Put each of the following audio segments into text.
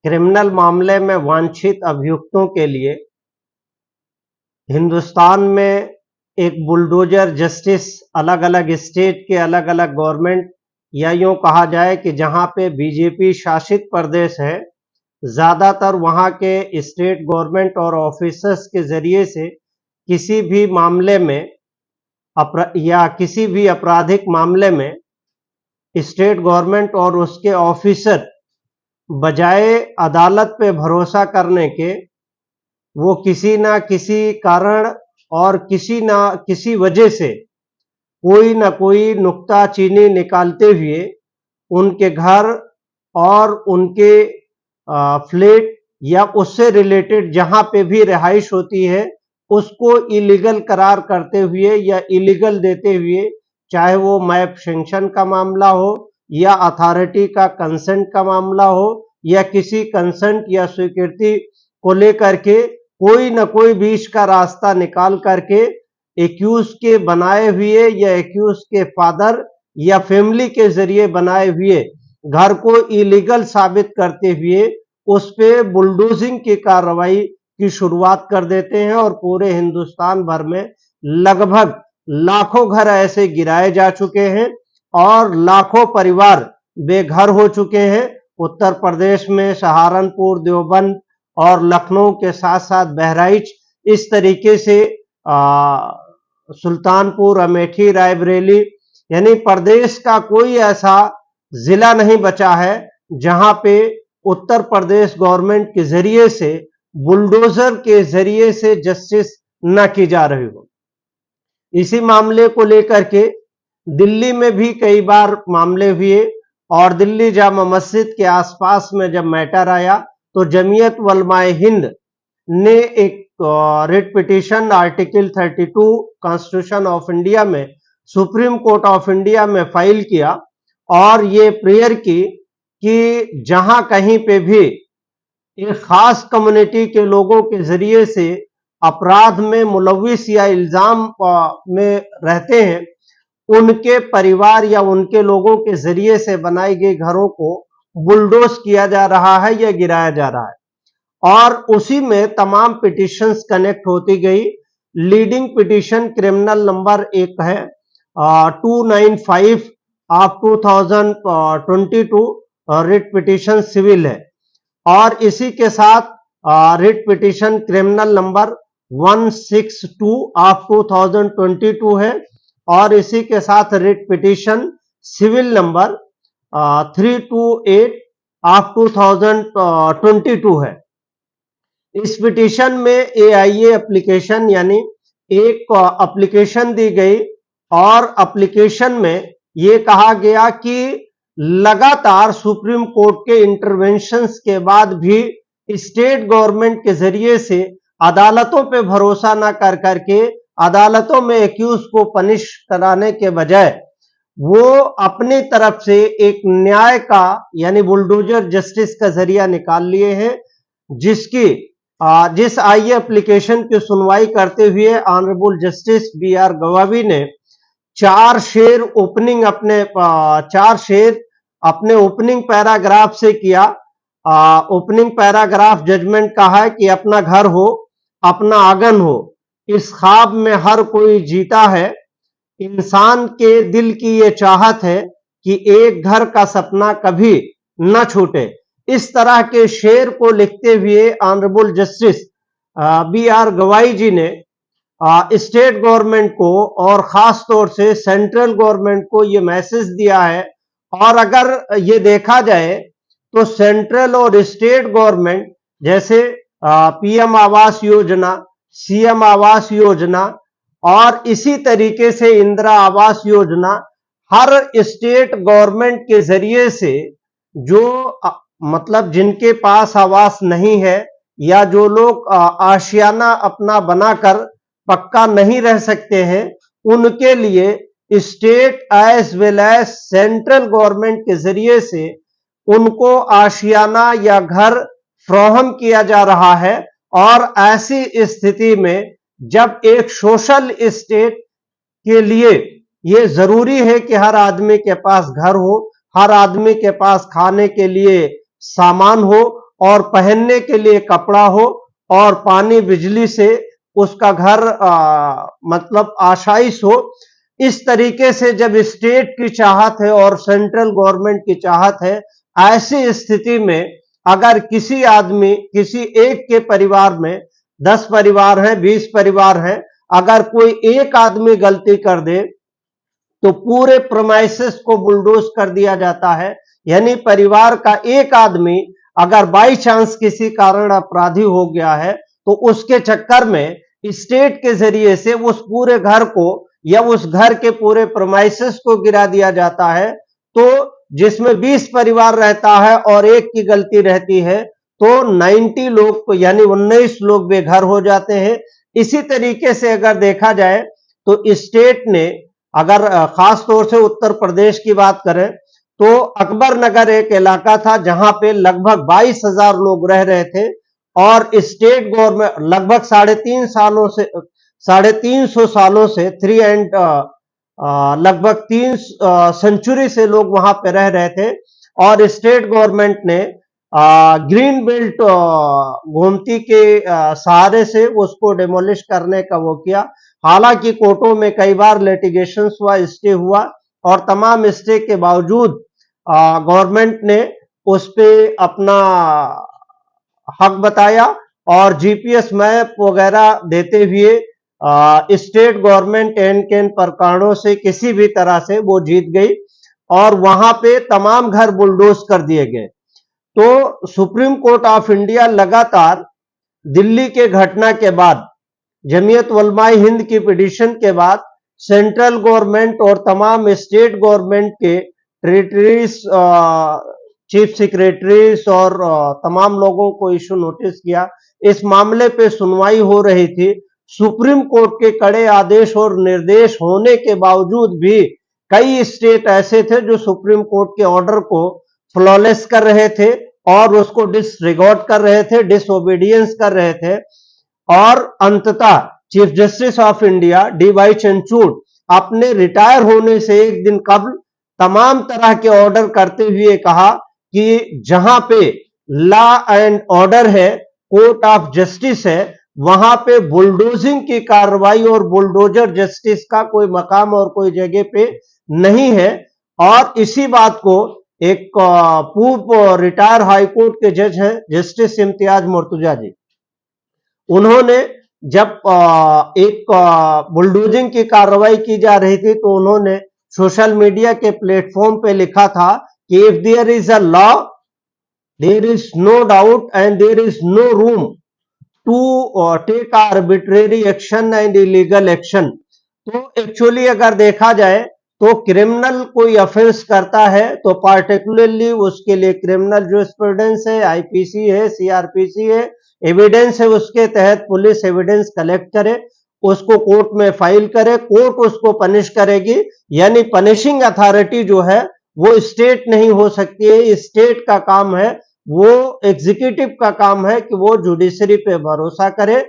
Criminal मामले में वांछित अभियुक्तों के लिए हिंदुस्तान में एक बुलडोजर जस्टिस अलग अलग स्टेट के अलग अलग गवर्नमेंट या यूं कहा जाए कि जहां पे बीजेपी शासित प्रदेश है, ज्यादातर वहां के स्टेट गवर्नमेंट और ऑफिसर्स के जरिए से किसी भी मामले में या किसी भी आपराधिक मामले में स्टेट गवर्नमेंट और उसके ऑफिसर बजाय अदालत पे भरोसा करने के वो किसी ना किसी कारण और किसी ना किसी वजह से कोई ना कोई नुक्ताचीनी निकालते हुए उनके घर और उनके फ्लैट या उससे रिलेटेड जहां पे भी रिहाइश होती है उसको इलीगल करार करते हुए या इलीगल देते हुए, चाहे वो मैप सैंक्शन का मामला हो या अथॉरिटी का कंसेंट का मामला हो या किसी कंसेंट या स्वीकृति को लेकर के कोई न कोई बीच का रास्ता निकाल करके एक्यूज के बनाए हुए या एक्यूज के फादर या फैमिली के जरिए बनाए हुए घर को इलीगल साबित करते हुए उस पे बुलडोजिंग की कार्रवाई की शुरुआत कर देते हैं और पूरे हिंदुस्तान भर में लगभग लाखों घर ऐसे गिराए जा चुके हैं और लाखों परिवार बेघर हो चुके हैं। उत्तर प्रदेश में सहारनपुर, देवबंद और लखनऊ के साथ साथ बहराइच, इस तरीके से सुल्तानपुर, अमेठी, रायबरेली, यानी प्रदेश का कोई ऐसा जिला नहीं बचा है जहां पे उत्तर प्रदेश गवर्नमेंट के जरिए से बुलडोजर के जरिए से जस्टिस न की जा रही हो। इसी मामले को लेकर के दिल्ली में भी कई बार मामले हुए और दिल्ली जामा मस्जिद के आसपास में जब मैटर आया तो जमीयत उलमाए हिंद ने एक writ petition article 32 constitution of India में सुप्रीम कोर्ट ऑफ इंडिया में फाइल किया और ये प्रेयर की कि जहां कहीं पे भी एक खास कम्युनिटी के लोगों के जरिए से अपराध में मुलविस या इल्जाम में रहते हैं, उनके परिवार या उनके लोगों के जरिए से बनाई गई घरों को बुलडोज किया जा रहा है या गिराया जा रहा है और उसी में तमाम पिटिशंस कनेक्ट होती गई। लीडिंग पिटिशन क्रिमिनल नंबर एक है 295 ऑफ 2022 रिट पिटिशन सिविल है और इसी के साथ writ petition criminal number 162 of 2022 है और इसी के साथ writ petition civil number 328 of 2022 है। इस पिटीशन में एआईए एप्लीकेशन यानी एक एप्लीकेशन दी गई और एप्लीकेशन में यह कहा गया कि लगातार सुप्रीम कोर्ट के इंटरवेंशंस के बाद भी स्टेट गवर्नमेंट के जरिए से अदालतों पे भरोसा ना कर करके अदालतों में एक्यूज को पनिश कराने के बजाय वो अपनी तरफ से एक न्याय का यानी बुलडोजर जस्टिस का जरिया निकाल लिए हैं, जिस आई एप्लीकेशन की सुनवाई करते हुए ऑनरेबल जस्टिस बी.आर. गवावी ने चार शेर अपने ओपनिंग पैराग्राफ से किया। ओपनिंग पैराग्राफ जजमेंट का है कि अपना घर हो, अपना आंगन हो, इस ख्वाब में हर कोई जीता है, इंसान के दिल की ये चाहत है कि एक घर का सपना कभी न छूटे। इस तरह के शेर को लिखते हुए ऑनरेबल जस्टिस बी.आर. गवाई जी ने स्टेट गवर्नमेंट को और खास तौर से सेंट्रल गवर्नमेंट को ये मैसेज दिया है और अगर ये देखा जाए तो सेंट्रल और स्टेट गवर्नमेंट जैसे पीएम आवास योजना, सीएम आवास योजना और इसी तरीके से इंदिरा आवास योजना, हर स्टेट गवर्नमेंट के जरिए से जो मतलब जिनके पास आवास नहीं है या जो लोग आशियाना अपना बनाकर पक्का नहीं रह सकते हैं, उनके लिए state as well as central government के जरिए से उनको आशियाना या घर फ्राहम किया जा रहा है। और ऐसी स्थिति में जब एक सोशल स्टेट के लिए यह जरूरी है कि हर आदमी के पास घर हो, हर आदमी के पास खाने के लिए सामान हो और पहनने के लिए कपड़ा हो और पानी बिजली से उसका घर मतलब आशाइश हो। इस तरीके से जब स्टेट की चाहत है और सेंट्रल गवर्नमेंट की चाहत है, ऐसी स्थिति में अगर किसी आदमी किसी एक के परिवार में 10 परिवार हैं, 20 परिवार हैं, अगर कोई एक आदमी गलती कर दे तो पूरे प्रेमाइसेस को बुलडोज कर दिया जाता है। यानी परिवार का एक आदमी अगर बाई चांस किसी कारण अपराधी हो गया है तो उसके चक्कर में स्टेट के जरिए से उस पूरे घर को या उस घर के पूरे प्रेमाइसेस को गिरा दिया जाता है। तो जिसमें 20 परिवार रहता है और एक की गलती रहती है तो 90 लोग यानी 19 लोग बेघर हो जाते हैं। इसी तरीके से अगर देखा जाए तो स्टेट ने अगर खास तौर से उत्तर प्रदेश की बात करें तो अकबर नगर एक इलाका था जहां पे लगभग 22,000 लोग रह रहे थे और स्टेट गवर्नमेंट लगभग 350 सालों से लगभग 3 सेंचुरी से लोग वहां पे रह रहे थे और स्टेट गवर्नमेंट ने ग्रीन बेल्ट गोमती के सहारे से उसको डिमोलिश करने का वो किया। हालांकि कोर्टों में कई बार लिटिगेशन हुआ, स्टे हुआ और तमाम स्टे के बावजूद गवर्नमेंट ने उस पे अपना हक बताया और जीपीएस मैप वगैरह देते हुए स्टेट गवर्नमेंट एन केन प्रकरणों से किसी भी तरह से वो जीत गई और वहां पे तमाम घर बुलडोज कर दिए गए। तो सुप्रीम कोर्ट ऑफ इंडिया लगातार दिल्ली के घटना के बाद, जमीयत उलमाए हिंद की पिटीशन के बाद सेंट्रल गवर्नमेंट और तमाम स्टेट गवर्नमेंट के टेरिटरीज चीफ सेक्रेटरीज और तमाम लोगों को इशू नोटिस किया। इस मामले पे सुनवाई हो रही थी। सुप्रीम कोर्ट के कड़े आदेश और निर्देश होने के बावजूद भी कई स्टेट ऐसे थे जो सुप्रीम कोर्ट के ऑर्डर को फ्लॉलेस कर रहे थे और उसको डिसरिगार्ड कर रहे थे, डिसओबीडियंस कर रहे थे और अंततः chief justice of India D.Y.. Chandrachud अपने रिटायर होने से एक दिन कबल तमाम तरह के ऑर्डर करते हुए कहा कि जहां पे लॉ एंड ऑर्डर है, कोर्ट ऑफ जस्टिस है, वहां पे बुलडोजिंग की कार्रवाई और बुलडोजर जस्टिस का कोई मकाम और कोई जगह पे नहीं है। और इसी बात को एक पूर्व रिटायर हाईकोर्ट के जज हैं जस्टिस इम्तियाज मुर्तजा जी, उन्होंने जब एक बुलडोजिंग की कार्रवाई की जा रही थी तो उन्होंने सोशल मीडिया के प्लेटफॉर्म पे लिखा था कि if there is a law there is no doubt and there is no room to take arbitrary action and illegal action. तो एक्चुअली अगर देखा जाए तो क्रिमिनल कोई ऑफेंस करता है तो पार्टिकुलरली उसके लिए क्रिमिनल जूरिस्प्रूडेंस है, आईपीसी है, सीआरपीसी है, एविडेंस है, उसके तहत पुलिस एविडेंस कलेक्ट करे, उसको कोर्ट में फाइल करे, कोर्ट उसको पनिश करेगी। यानी पनिशिंग अथॉरिटी जो है वो स्टेट नहीं हो सकती है, स्टेट का काम है, वो एग्जीक्यूटिव का काम है कि वो जुडिशरी पे भरोसा करे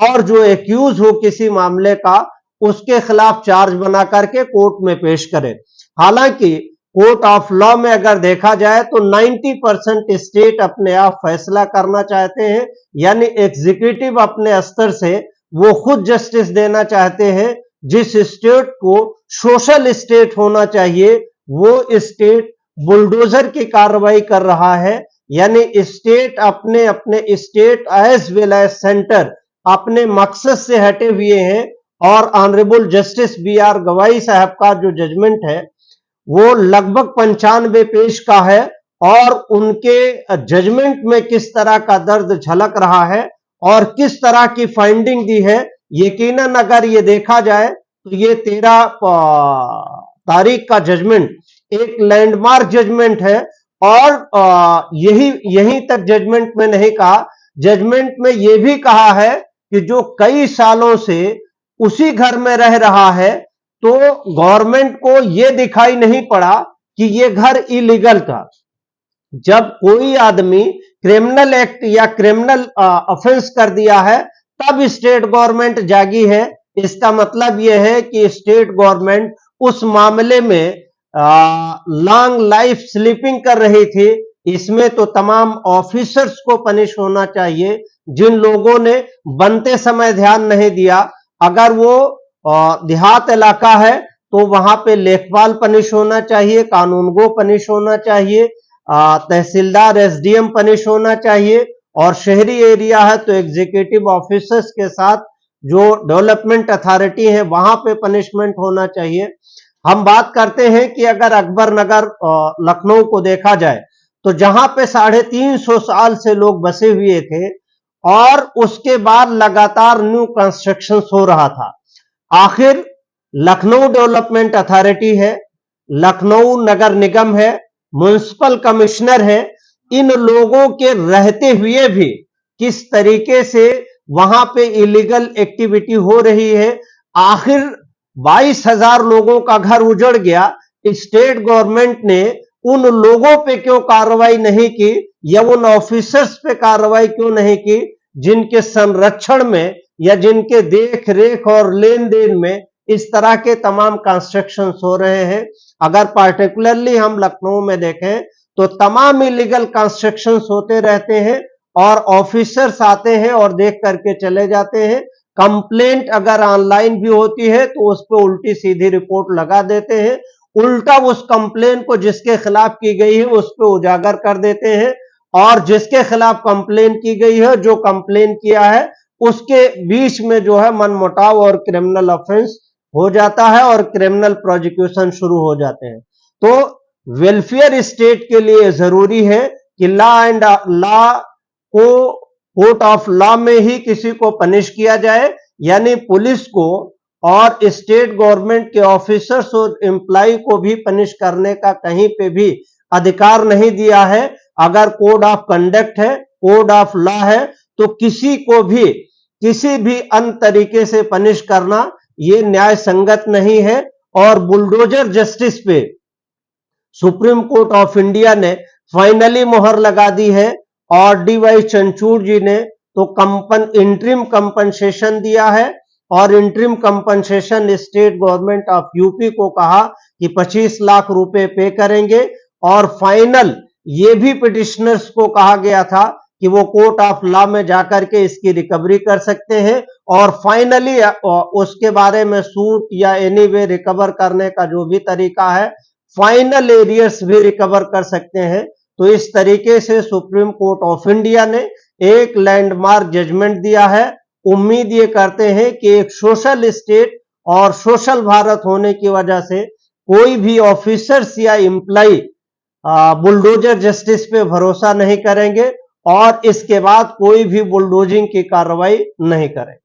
और जो एक्यूज हो किसी मामले का उसके खिलाफ चार्ज बना करके कोर्ट में पेश करे। हालांकि कोर्ट ऑफ लॉ में अगर देखा जाए तो 90% स्टेट अपने आप फैसला करना चाहते हैं, यानी एग्जीक्यूटिव अपने स्तर से वो खुद जस्टिस देना चाहते हैं। जिस स्टेट को सोशल स्टेट होना चाहिए वो स्टेट बुलडोजर की कार्रवाई कर रहा है। यानी स्टेट अपने अपने state as well as centre अपने मकसद से हटे हुए हैं और ऑनरेबल जस्टिस बी.आर. गवाई साहब का जो जजमेंट है वो लगभग 95 पेज का है और उनके जजमेंट में किस तरह का दर्द झलक रहा है और किस तरह की फाइंडिंग दी है, यकीनन अगर ये देखा जाए तो ये 13 तारीख का जजमेंट एक लैंडमार्क जजमेंट है। और यहीं तक जजमेंट में नहीं कहा, जजमेंट में यह भी कहा है कि जो कई सालों से उसी घर में रह रहा है तो गवर्नमेंट को यह दिखाई नहीं पड़ा कि यह घर इलीगल था। जब कोई आदमी क्रिमिनल एक्ट या क्रिमिनल ऑफेंस कर दिया है तब स्टेट गवर्नमेंट जागी है। इसका मतलब यह है कि स्टेट गवर्नमेंट उस मामले में लॉन्ग लाइफ स्लीपिंग कर रही थी इसमें तो तमाम ऑफिसर्स को पनिश होना चाहिए जिन लोगों ने बनते समय ध्यान नहीं दिया। अगर वो देहात इलाका है तो वहां पे लेखपाल पनिश होना चाहिए, कानूनगो पनिश होना चाहिए, तहसीलदार एसडीएम पनिश होना चाहिए, और शहरी एरिया है तो एग्जीक्यूटिव ऑफिसर्स के साथ जो डेवलपमेंट अथॉरिटी है वहां पे पनिशमेंट होना चाहिए। हम बात करते हैं कि अगर अकबर नगर लखनऊ को देखा जाए तो जहां पे 350 साल से लोग बसे हुए थे और उसके बाद लगातार न्यू कंस्ट्रक्शन हो रहा था। आखिर लखनऊ डेवलपमेंट अथॉरिटी है, लखनऊ नगर निगम है, म्युनिसिपल कमिश्नर है, इन लोगों के रहते हुए भी किस तरीके से वहां पे इलीगल एक्टिविटी हो रही है। आखिर 22,000 लोगों का घर उजड़ गया, स्टेट गवर्नमेंट ने उन लोगों पे क्यों कार्रवाई नहीं की या उन ऑफिसर्स पे कार्रवाई क्यों नहीं की जिनके संरक्षण में या जिनके देख रेख और लेन देन में इस तरह के तमाम कंस्ट्रक्शन हो रहे हैं। अगर पार्टिकुलरली हम लखनऊ में देखें तो तमाम इलीगल कंस्ट्रक्शन होते रहते हैं और ऑफिसर्स आते हैं और देख करके चले जाते हैं। कंप्लेंट अगर ऑनलाइन भी होती है तो उस पर उल्टी सीधी रिपोर्ट लगा देते हैं, उल्टा उस कंप्लेंट को जिसके खिलाफ की गई है उस पर उजागर कर देते हैं, और जिसके खिलाफ कंप्लेंट की गई है, जो कंप्लेंट किया है, उसके बीच में जो है मनमुटाव और क्रिमिनल ऑफेंस हो जाता है और क्रिमिनल प्रोसिक्यूशन शुरू हो जाते हैं। तो वेलफेयर स्टेट के लिए जरूरी है कि लॉ को कोर्ट ऑफ लॉ में ही किसी को पनिश किया जाए, यानी पुलिस को और स्टेट गवर्नमेंट के ऑफिसर्स और एम्प्लॉय को भी पनिश करने का कहीं पे भी अधिकार नहीं दिया है। अगर कोड ऑफ कंडक्ट है, कोड ऑफ लॉ है, तो किसी को भी किसी भी अन्य तरीके से पनिश करना ये न्याय संगत नहीं है। और बुलडोजर जस्टिस पे सुप्रीम कोर्ट ऑफ इंडिया ने फाइनली मोहर लगा दी है और डी.वाई. चंद्रचूड़ जी ने तो इंटरिम कंपनसेशन दिया है और interim compensation state government of UP को कहा कि 25 लाख रुपए पे करेंगे, और फाइनल ये भी पिटिशनर्स को कहा गया था कि वो कोर्ट ऑफ लॉ में जाकर के इसकी रिकवरी कर सकते हैं और फाइनली उसके बारे में सूट या एनीवे रिकवर करने का जो भी तरीका है, फाइनल एरियर्स भी रिकवर कर सकते हैं। तो इस तरीके से सुप्रीम कोर्ट ऑफ इंडिया ने एक लैंडमार्क जजमेंट दिया है। उम्मीद ये करते हैं कि एक सोशल स्टेट और सोशल भारत होने की वजह से कोई भी ऑफिसर्स या एम्प्लॉय बुलडोजर जस्टिस पे भरोसा नहीं करेंगे और इसके बाद कोई भी बुलडोजिंग की कार्रवाई नहीं करें।